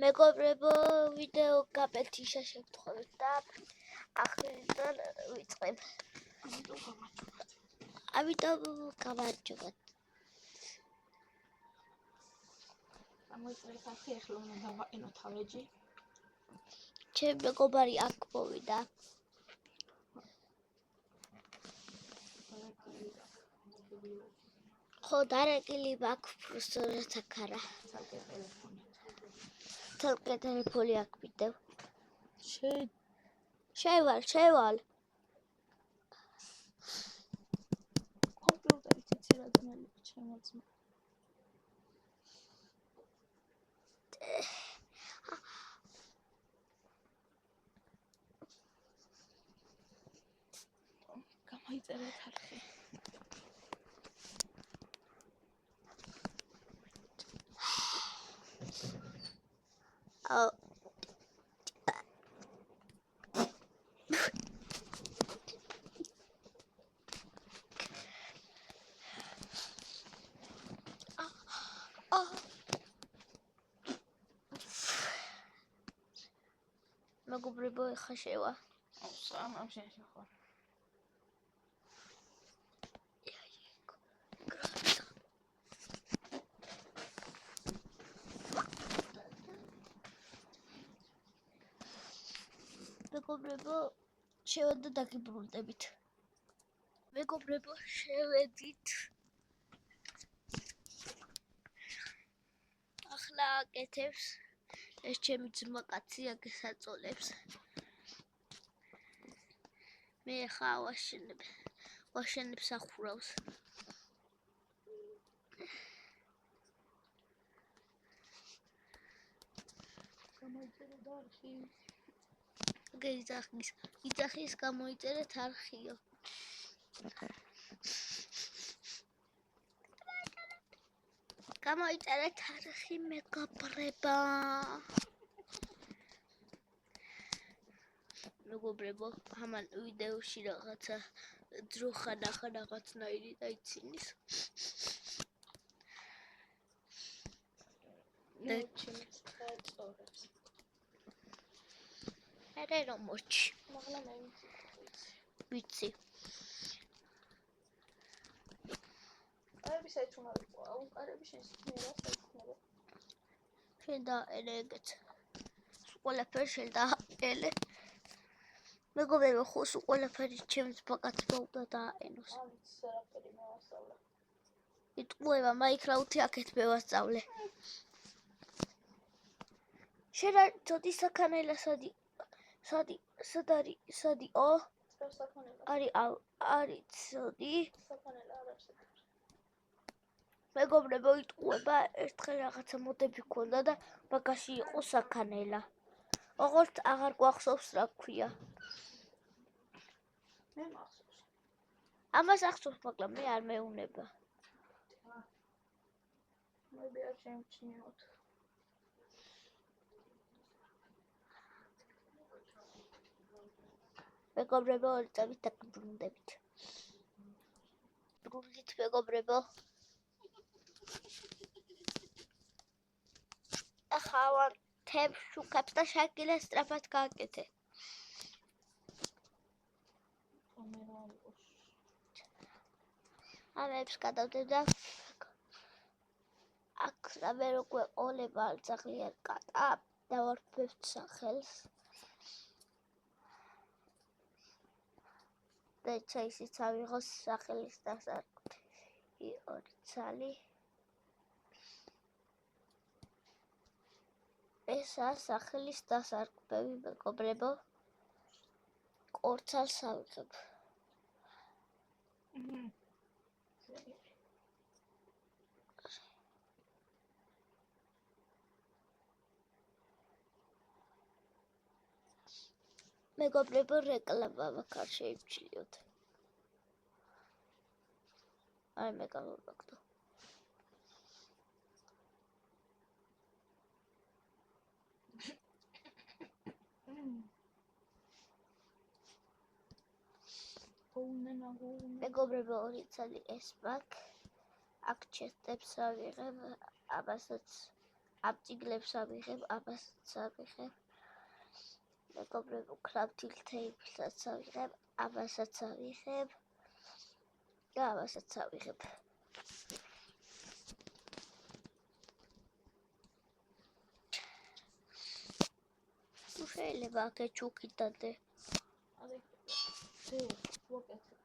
მეგობრებო, ვიდეო გაპეთიშა შევთხოვეთ და ახლა ვიწყებ. ამიტომ გავარჯობოთ. ამოიწერეთ ახლა ახლა უნდა დავაყენო თავეჯი. ჩემი მეგობარი აქ მოვიდა. ხო, დარეკილი მაქვს პროსტორად აქ არა. თალკე ტელეფონი აქ მიდევ. შევალ. კომპიუტერით იცი რა ძმელი ჩემოძმა. გამოიწერეთ არხი. მეგობრებო, ეხა შევა. ამ შენში ხო. მეგობრებო, შევედი დაგიბრუნდებით. მეგობრებო, შევედით. ახლა აკეთებს ეს ჩემი ძმა კაცი აგეს აწოლებს. მე ხა ვაშენებ სახურავს. გამოიწერეთ არხი. იძახის გამოიწერეთ არხიო. გამოიწერეთ არხი მეგობრებო. მეგობრებო, ამან ვიდეოში რაღაცა ძროხა ნახა რაღაცნაირი დაიცინის. და ჩემს წორებს. არა რომ მოჩი. მაგრამ მე ვიცი. კარები საერთოდ აუკარები შეიძლება საერთოდ. შენ და ელეგეთ. ყველაფერი შენ და ელე. მეგობრებო, ხო ყველაფერი ჩემს ბაკაცმა უნდა დააყენოს. ამის არაფერი მოვასწავლე. იტყუება მაინკრაფტი აქეთ მევასწავლე. შენ ცოტი საქანელა სადი არის ცოდი. საქანელა არ არსებობს. მეგობრებო, იტყუება ერთხელ რაღაცა მოდები ქონდა და მაგაში იყო საქანელა. ოღონდ აღარ გვახსოვს რა ქვია. მე მახსოვს. ამას ახსოვს, მაგრამ მე არ მეუნება. მე არ შემჩნიოთ. მეგობრებო, ორი წამით დაგიბრუნდებით. ბრუნდით მეგობრებო. ახლა თებს შუქებს და შაკილას სწრაფად გააკეთე. ამებს გადავდებ და აქ მე როგორ ყოლება ძალიან კატა დავარქვევთ სახელს. და ისიც ავიღოს სახელის დასარკვევი ორი ცალი. ესაა სახელის დასარკვევი მეგობრებო. კორცალს ავიღებ. მეგობრებო, რეკლამა მაგარ შეიმჩნიოთ. აი მე გავაკეთე. მეგობრებო, ორი ცალი ეს მაქვს. აქ ჩესტებს ავიღებ, ამასაც ამ წიგნებს ავიღებ, ამასაც ავიღებ. მეგობრებო, crafting table-საც ავიღებ, ამასაც ავიღებ. და ამასაც ავიღებ. თუ შეიძლება აქეთ ჩუკიდადე. არის ვაკეთებ.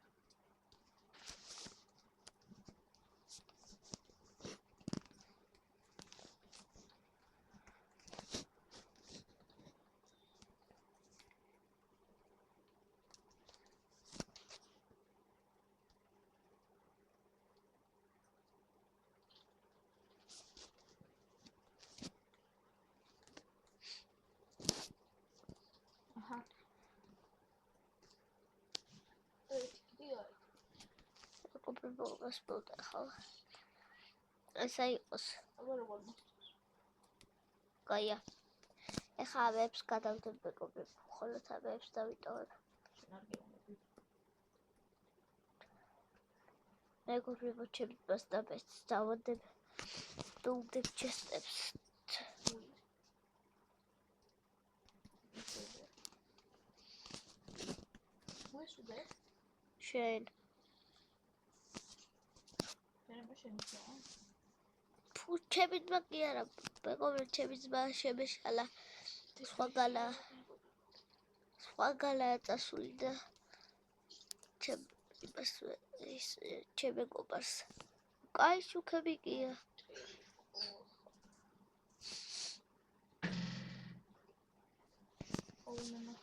აჰა. მეგობრებო, გასწორდა ხალხი. ესა იყოს. აბა როგორ მოხდა? კაია. ეხლა ამებს გადავდებ მეგობრებო, ხოლოდ ამებს დავიტოვებ. მეგობრებო, ჩემი პასტაბეს დავადებ. დოვდებ ჩესტებს. ვეშუდე? შენ. შეიძლება შემიძლია. ფუ ჩემი ძმა კი არა, მეგობრებო, ჩემი ძმა შემეშალა. სხვაგალა წასული და ჩემ მეგობარს. კაი შუქები კია. ოუნანა.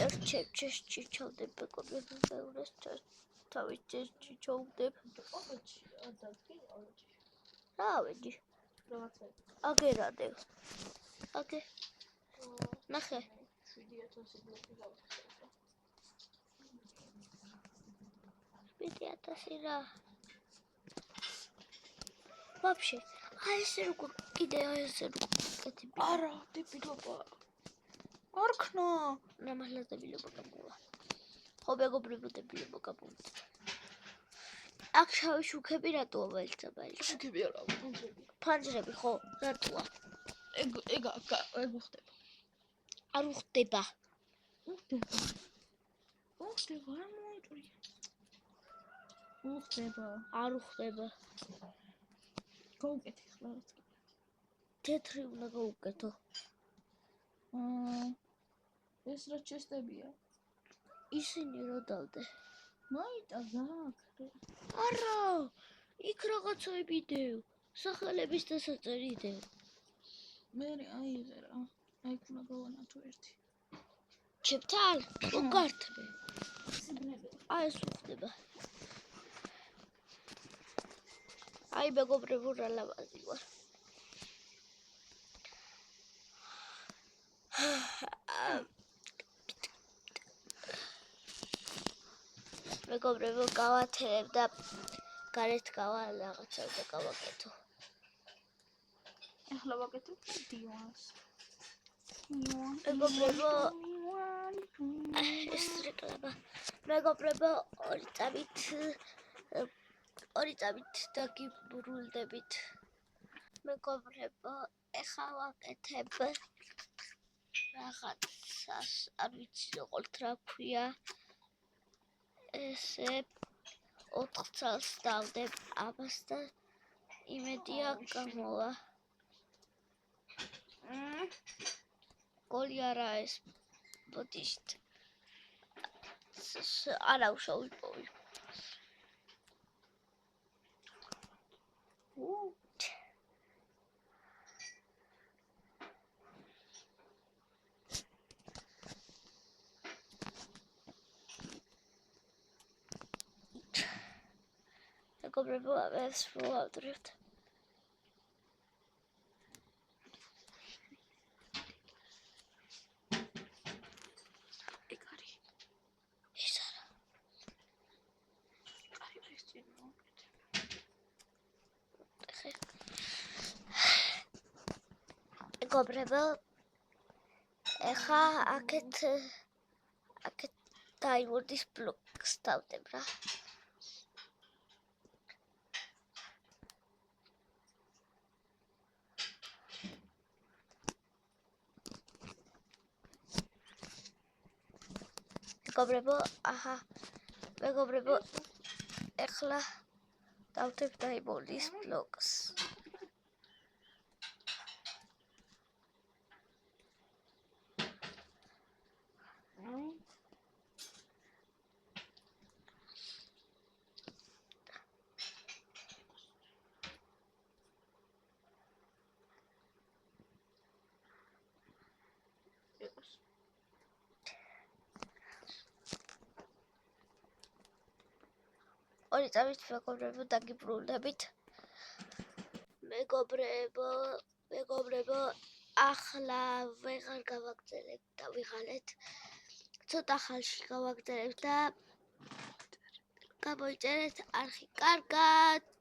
ერთ ჩემჩეს ჩიჩოვდებ მეგობრებო, მეორეს თავის ჩიჩოვდებ. ოფიში ადაგი ალოჩი. რა ვედი? რაღაცა. აგერადე. აგე. ნახე. 7000 ბლოკი გავხსნა. 7000 რა. Вообще, ეს როგორ კიდე ეს როგორ კეთილი. არა, დებილობა. არქნა. ნამალა დებილობა გამოვა. ხო მეგობრებო, დებილობა გამოვიდა. აქ შავი შუქები რატოა ბალჭაბალი? შუქები არა, ფანჯრები. ფანჯრები ხო, რატოა? ეგ ხდება. არ უხდება. უხდება, რა მოიწვია. უხდება. არ უხდება. გავუკეთე ხლა რაც კი. თეთრი უნდა გავუკეთო. ეს რა ჩესტებია? ისინი რა დავდე? მაიტა ზაქ. არა, იქ რაღაცები დევ. სახელების დასაწერი დევ. მე აიღერა. აი უნდა გავანათო ერთი. ჩემთან უკართმე. სიბნები. აი ეს უხდება. აი მეგობრებო, რა ლამაზი ვარ. მეგობრებო, გავათერებ და გარეთ გავალ რაღაცა და გავაკეთო. ახლა ვაკეთებ დივანს. მეგობრებო, ეს რეკლამა. მეგობრებო, ორი წამით დაგიბრუნდებით. მეგობრებო, ეხლა ვაკეთებ რაღაცას, არ ვიცი როგორ რა ქვია. ესე 4 წელს დავდებ ამას და იმედია გამოვა. გოლი არა ეს ბოდიშტ. არა უშავი პოვი. მეგობრებო, ეს ვავდრებთ. მეგობრებო, ეხა აქეთ დაიმონდის ბლოკს დავდებ რა. მეგობრებო, აჰა, მეგობრებო, ეხლა დავდებ დაიმონდის ბლოკს. ორი წამით მეგობრებო დაგიბრუნდებით. მეგობრებო, ახლა ვეღარ გავაგზავნებთ და ვიღალეთ. ცოტა ხანში გავაგზავნებთ და გამოიწერეთ არხი. კარგად.